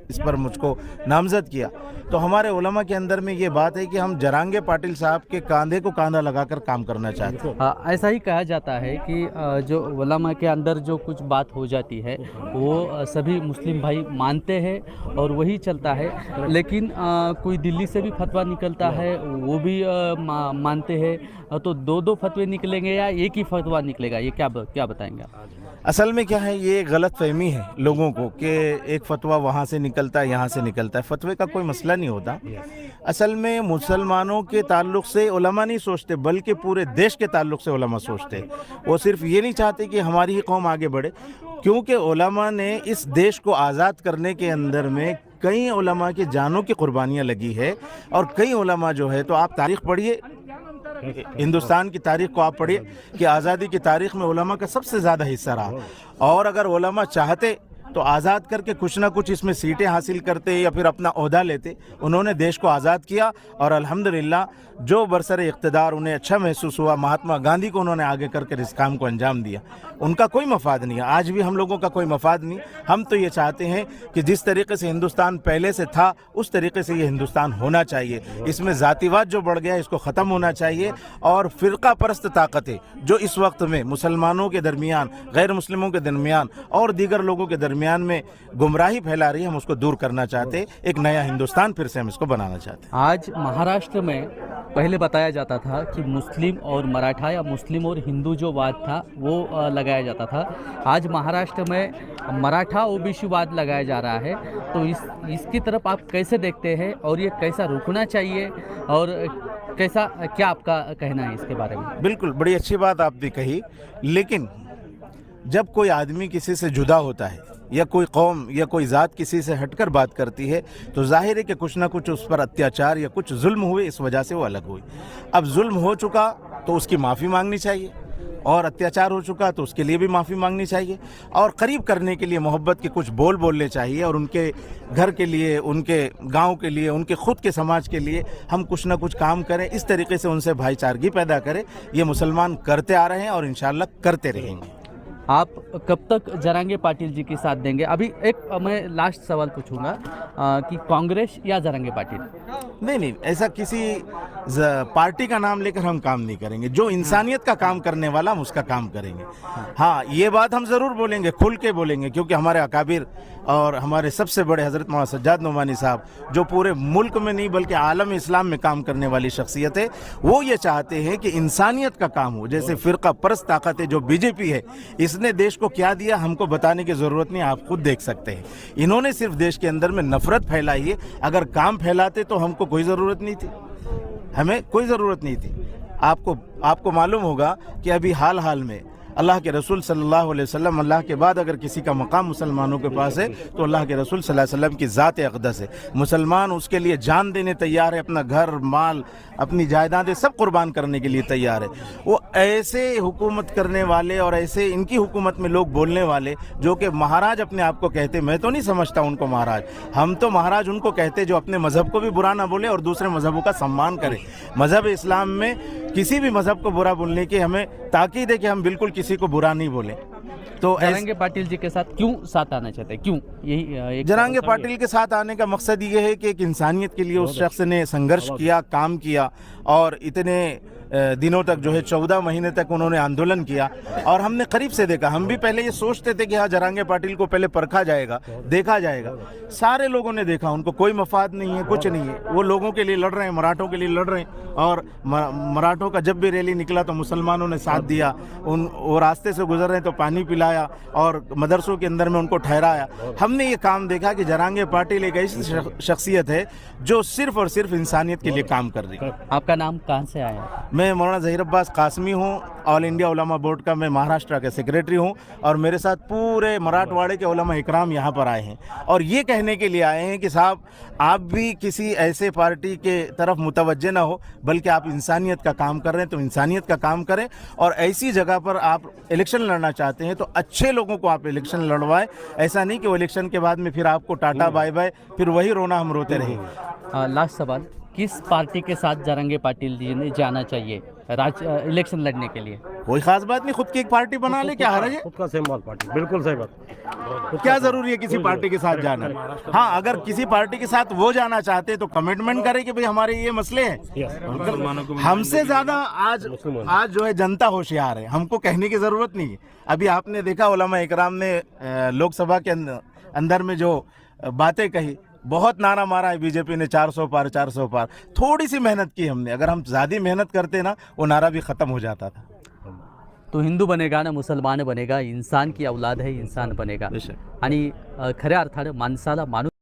इस पर मुझको नामजद किया। तो हमारे उलमा के अंदर में ये बात है कि हम जरांगे पाटिल साहब के कांधे को कांधा लगाकर काम करना चाहते हैं। ऐसा ही कहा जाता है कि जो उलमा के अंदर जो कुछ बात हो जाती है वो सभी मुस्लिम भाई मानते हैं और वही चलता है, लेकिन कोई दिल्ली से भी फतवा निकलता है वो भी मानते हैं। तो दो फतवे निकलेंगे या एक ही फतवा निकलेगा, ये क्या बताएंगे आप? असल में क्या है, ये गलत फहमी है लोगों को कि एक फतवा वहाँ से निकलता है, यहाँ से निकलता है। फतवे का कोई मसला नहीं होता। असल में मुसलमानों के ताल्लुक से उलमा नहीं सोचते, बल्कि पूरे देश के ताल्लुक से उलमा सोचते। वो सिर्फ ये नहीं चाहते कि हमारी ही कौम आगे बढ़े, क्योंकि उलमा ने इस देश को आज़ाद करने के अंदर में कई उलमा की जानों की कुर्बानियाँ लगी है। और कई उलमा जो है, तो आप तारीख़ पढ़िए, हिंदुस्तान की तारीख को आप पढ़िए कि आज़ादी की तारीख में उलमा का सबसे ज़्यादा हिस्सा रहा। और अगर उलमा चाहते तो आज़ाद करके कुछ ना कुछ इसमें सीटें हासिल करते या फिर अपना ओहदा लेते। उन्होंने देश को आज़ाद किया और अल्हम्दुलिल्लाह जो बरसरे इक़्तिदार उन्हें अच्छा महसूस हुआ, महात्मा गांधी को उन्होंने आगे करके इस काम को अंजाम दिया। उनका कोई मफाद नहीं है, आज भी हम लोगों का कोई मफाद नहीं। हम तो ये चाहते हैं कि जिस तरीके से हिंदुस्तान पहले से था उस तरीके से ये हिंदुस्तान होना चाहिए। इसमें ज़ातिवाद जो बढ़ गया है इसको ख़त्म होना चाहिए। और फ़िरका परस्त ताकतें जो इस वक्त में मुसलमानों के दरमियान, गैर मुस्लिमों के दरमियान और दीगर लोगों के दरमियान में गुमराही फैला रही है, हम उसको दूर करना चाहते हैं। एक नया हिंदुस्तान फिर से हम इसको बनाना चाहते हैं। आज महाराष्ट्र में पहले बताया जाता था कि मुस्लिम और मराठा या मुस्लिम और हिंदू जो वाद था वो लगाया जाता था। आज महाराष्ट्र में मराठा ओबीसी वाद लगाया जा रहा है। तो इसकी तरफ आप कैसे देखते हैं और ये कैसा रुकना चाहिए और कैसा, क्या आपका कहना है इसके बारे में? बिल्कुल, बड़ी अच्छी बात आपने कही। लेकिन जब कोई आदमी किसी से जुदा होता है या कोई कौम या कोई ज़ात किसी से हटकर बात करती है तो जाहिर है कि कुछ ना कुछ उस पर अत्याचार या कुछ जुल्म हुए, इस वजह से वो अलग हुई। अब जुल्म हो चुका तो उसकी माफ़ी मांगनी चाहिए, और अत्याचार हो चुका तो उसके लिए भी माफ़ी मांगनी चाहिए। और करीब करने के लिए मोहब्बत के कुछ बोल बोलने चाहिए, और उनके घर के लिए, उनके गांव के लिए, उनके खुद के समाज के लिए हम कुछ ना कुछ काम करें। इस तरीके से उनसे भाईचारगी पैदा करें। ये मुसलमान करते आ रहे हैं और इंशाअल्लाह करते रहेंगे। आप कब तक जरांगे पाटिल जी के साथ देंगे? अभी एक मैं लास्ट सवाल पूछूंगा कि कांग्रेस या जरांगे पाटिल? नहीं, ऐसा किसी पार्टी का नाम लेकर हम काम नहीं करेंगे। जो इंसानियत का काम करने वाला हम उसका काम करेंगे। हाँ, ये बात हम ज़रूर बोलेंगे, खुल के बोलेंगे, क्योंकि हमारे अकाबिर और हमारे सबसे बड़े हज़रत मौलाना सज्जाद नोमानी साहब जो पूरे मुल्क में नहीं बल्कि आलम इस्लाम में काम करने वाली शख्सियत है, वो ये चाहते हैं कि इंसानियत का काम हो। जैसे फ़िरका परस्त ताकत है जो बीजेपी है, इसने देश को क्या दिया हमको बताने की ज़रूरत नहीं, आप खुद देख सकते हैं। इन्होंने सिर्फ देश के अंदर में नफ़रत फैलाई है। अगर काम फैलाते तो हमको कोई ज़रूरत नहीं थी, हमें कोई ज़रूरत नहीं थी। आपको मालूम होगा कि अभी हाल में अल्लाह के रसूल सल्लल्लाहु अलैहि वसल्लम, अल्लाह के बाद अगर किसी का मकाम मुसलमानों के पास है तो अल्लाह के रसूल सल्लल्लाहु अलैहि वसल्लम की ज़ात अक़दस है। मुसलमान उसके लिए जान देने तैयार है, अपना घर, माल, अपनी जायदादें सब कुर्बान करने के लिए तैयार है। वो ऐसे हुकूमत करने वाले और ऐसे इनकी हुकूमत में लोग बोलने वाले जो कि महाराज अपने आप को कहते, मैं तो नहीं समझता उनको महाराज, हम तो महाराज उनको कहते जो अपने मज़हब को भी बुरा ना बोले और दूसरे मज़हबों का सम्मान करे। मज़हब इस्लाम में किसी भी मज़हब को बुरा बोलने की हमें ताकीद है कि हम बिल्कुल किसी को बुरा नहीं बोले। तो जरांगे पाटिल जी के साथ क्यों साथ आना चाहते हैं? क्यों यही जरांगे पाटिल के साथ आने का मकसद ये है कि एक इंसानियत के लिए उस शख्स ने संघर्ष किया, काम किया, और इतने दिनों तक जो है 14 महीने तक उन्होंने आंदोलन किया। और हमने करीब से देखा। हम भी पहले ये सोचते थे कि हाँ, जरांगे पाटिल को पहले परखा जाएगा, देखा जाएगा। सारे लोगों ने देखा, उनको कोई मफाद नहीं है, कुछ नहीं है। वो लोगों के लिए लड़ रहे हैं, मराठों के लिए लड़ रहे हैं। और मराठों का जब भी रैली निकला तो मुसलमानों ने साथ दिया। वो रास्ते से गुजर रहे हैं तो पानी पिलाया और मदरसों के अंदर में उनको ठहराया। हमने ये काम देखा कि जरांगे पाटिल एक ऐसी शख्सियत है जो सिर्फ और सिर्फ इंसानियत के लिए काम कर रही है। आपका नाम कहाँ से आया? मैं मौलाना ज़हीर अब्बास कासमी हूँ, ऑल इंडिया उलमा बोर्ड का मैं महाराष्ट्र के सेक्रेटरी हूँ, और मेरे साथ पूरे मराठवाड़े के उलमा इकराम यहाँ पर आए हैं और ये कहने के लिए आए हैं कि साहब, आप भी किसी ऐसे पार्टी के तरफ मुतवज्जे ना हो, बल्कि आप इंसानियत का काम कर रहे हैं तो इंसानियत का काम करें। और ऐसी जगह पर आप इलेक्शन लड़ना चाहते हैं तो अच्छे लोगों को आप इलेक्शन लड़वाएं। ऐसा नहीं कि वो इलेक्शन के बाद में फिर आपको टाटा बाय बाय, फिर वही रोना हम रोते रहें। लास्ट सवाल, किस पार्टी के साथ जरांगे पाटिल जी ने जाना चाहिए? इलेक्शन लड़ने के लिए? कोई खास बात नहीं, खुद की एक पार्टी बना ले, क्या हर्ज है? खुद का सिंबल पार्टी, बिल्कुल सही बात। क्या जरूरी है किसी पार्टी के साथ जाना? हाँ, अगर किसी पार्टी के साथ वो जाना चाहते तो कमिटमेंट करे कि भाई हमारे ये मसले हैं। हमसे ज्यादा आज जो है जनता होशियार है, हमको कहने की जरूरत नहीं है। अभी आपने देखा उलमा इकराम ने लोकसभा के अंदर में जो बातें कही, बहुत नारा मारा है बीजेपी ने 400 पार 400 पार। थोड़ी सी मेहनत की हमने, अगर हम ज्यादा मेहनत करते ना वो नारा भी खत्म हो जाता था। तो हिंदू बनेगा ना मुसलमान बनेगा, इंसान की औलाद है, इंसान बनेगा. आणि खऱ्या अर्थानं माणसाला माणूस